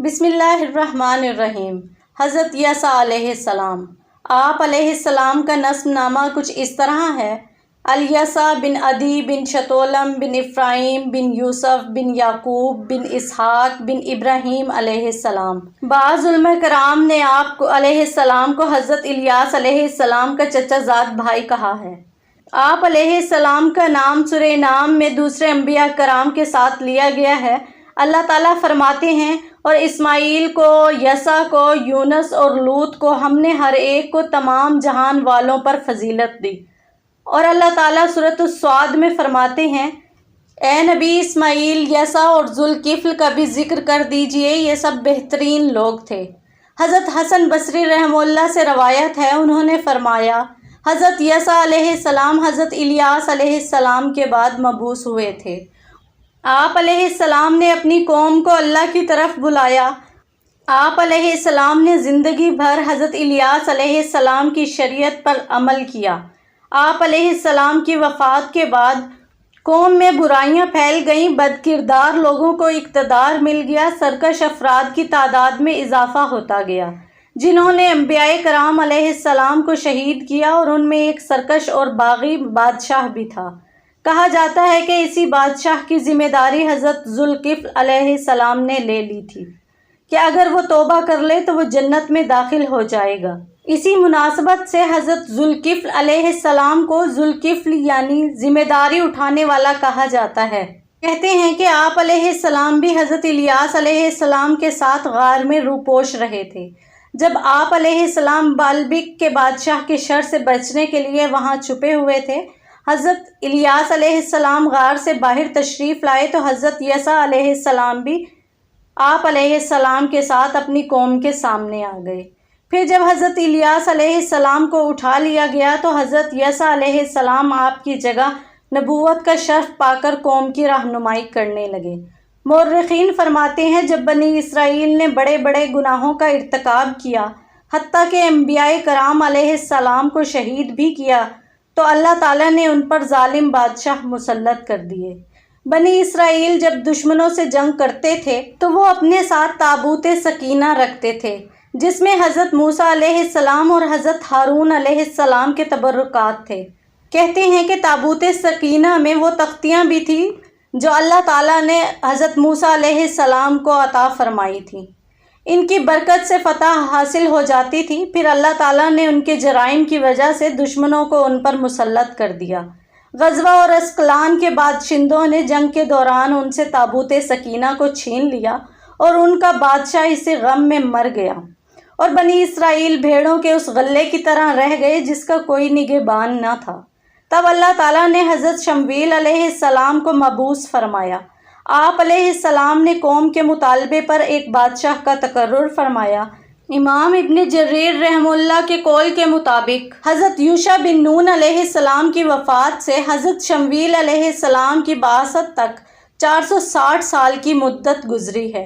بسم اللہ الرحمن الرحیم۔ حضرت یسع علیہ السلام، آپ علیہ السلام کا نسب نامہ کچھ اس طرح ہے: الیسع بن عدی بن شتولم بن افراہیم بن یوسف بن یعقوب بن اسحاق بن ابراہیم علیہ السلام۔ بعض علماء کرام نے آپ کو علیہ السلام کو حضرت الیاس علیہ السلام کا چچا زاد بھائی کہا ہے۔ آپ علیہ السلام کا نام سورہ نام میں دوسرے انبیاء کرام کے ساتھ لیا گیا ہے۔ اللہ تعالیٰ فرماتے ہیں، اور اسماعیل کو، یسع کو، یونس اور لوط کو ہم نے ہر ایک کو تمام جہان والوں پر فضیلت دی۔ اور اللہ تعالیٰ سورۃ الصاد میں فرماتے ہیں، اے نبی اسماعیل، یسع اور ذوالکفل کا بھی ذکر کر دیجئے، یہ سب بہترین لوگ تھے۔ حضرت حسن بصری رحمہ اللہ سے روایت ہے، انہوں نے فرمایا، حضرت یسع علیہ السلام حضرت الیاس علیہ السلام کے بعد مبعوث ہوئے تھے۔ آپ علیہ السلام نے اپنی قوم کو اللہ کی طرف بلایا۔ آپ علیہ السلام نے زندگی بھر حضرت الیاس علیہ السلام کی شریعت پر عمل کیا۔ آپ علیہ السلام کی وفات کے بعد قوم میں برائیاں پھیل گئیں، بد کردار لوگوں کو اقتدار مل گیا، سرکش افراد کی تعداد میں اضافہ ہوتا گیا، جنہوں نے انبیاء کرام علیہ السلام کو شہید کیا، اور ان میں ایک سرکش اور باغی بادشاہ بھی تھا۔ کہا جاتا ہے کہ اسی بادشاہ کی ذمہ داری حضرت ذوالکفل علیہ السلام نے لے لی تھی کہ اگر وہ توبہ کر لے تو وہ جنت میں داخل ہو جائے گا۔ اسی مناسبت سے حضرت ذوالکفل علیہ السلام کو ذوالکفل یعنی ذمہ داری اٹھانے والا کہا جاتا ہے۔ کہتے ہیں کہ آپ علیہ السلام بھی حضرت الیاس علیہ السلام کے ساتھ غار میں روپوش رہے تھے۔ جب آپ علیہ السلام بالبک کے بادشاہ کے شر سے بچنے کے لیے وہاں چھپے ہوئے تھے، حضرت الیاس علیہ السلام غار سے باہر تشریف لائے تو حضرت یسع علیہ السلام بھی آپ علیہ السلام کے ساتھ اپنی قوم کے سامنے آ گئے۔ پھر جب حضرت الیاس علیہ السلام کو اٹھا لیا گیا تو حضرت یسع علیہ السلام آپ کی جگہ نبوت کا شرف پا کر قوم کی رہنمائی کرنے لگے۔ مورخین فرماتے ہیں، جب بنی اسرائیل نے بڑے بڑے گناہوں کا ارتکاب کیا، حتیٰ کہ انبیاء کرام علیہ السلام کو شہید بھی کیا، تو اللہ تعالیٰ نے ان پر ظالم بادشاہ مسلط کر دیے۔ بنی اسرائیل جب دشمنوں سے جنگ کرتے تھے تو وہ اپنے ساتھ تابوت سکینہ رکھتے تھے، جس میں حضرت موسیٰ علیہ السلام اور حضرت ہارون علیہ السلام کے تبرکات تھے۔ کہتے ہیں کہ تابوت سکینہ میں وہ تختیاں بھی تھیں جو اللہ تعالیٰ نے حضرت موسیٰ علیہ السلام کو عطا فرمائی تھیں۔ ان کی برکت سے فتح حاصل ہو جاتی تھی، پھر اللہ تعالیٰ نے ان کے جرائم کی وجہ سے دشمنوں کو ان پر مسلط کر دیا۔ غزوہ اور اسقلان کے باشندوں نے جنگ کے دوران ان سے تابوت سکینہ کو چھین لیا، اور ان کا بادشاہ اسی غم میں مر گیا، اور بنی اسرائیل بھیڑوں کے اس غلے کی طرح رہ گئے جس کا کوئی نگہبان نہ تھا۔ تب اللہ تعالیٰ نے حضرت شمویل علیہ السلام کو مبعوث فرمایا۔ آپ علیہ السلام نے قوم کے مطالبے پر ایک بادشاہ کا تقرر فرمایا۔ امام ابن جریر رحمہ اللہ کے قول کے مطابق حضرت یوشع بن نون علیہ السلام کی وفات سے حضرت شمویل علیہ السلام کی بعثت تک 460 سال کی مدت گزری ہے۔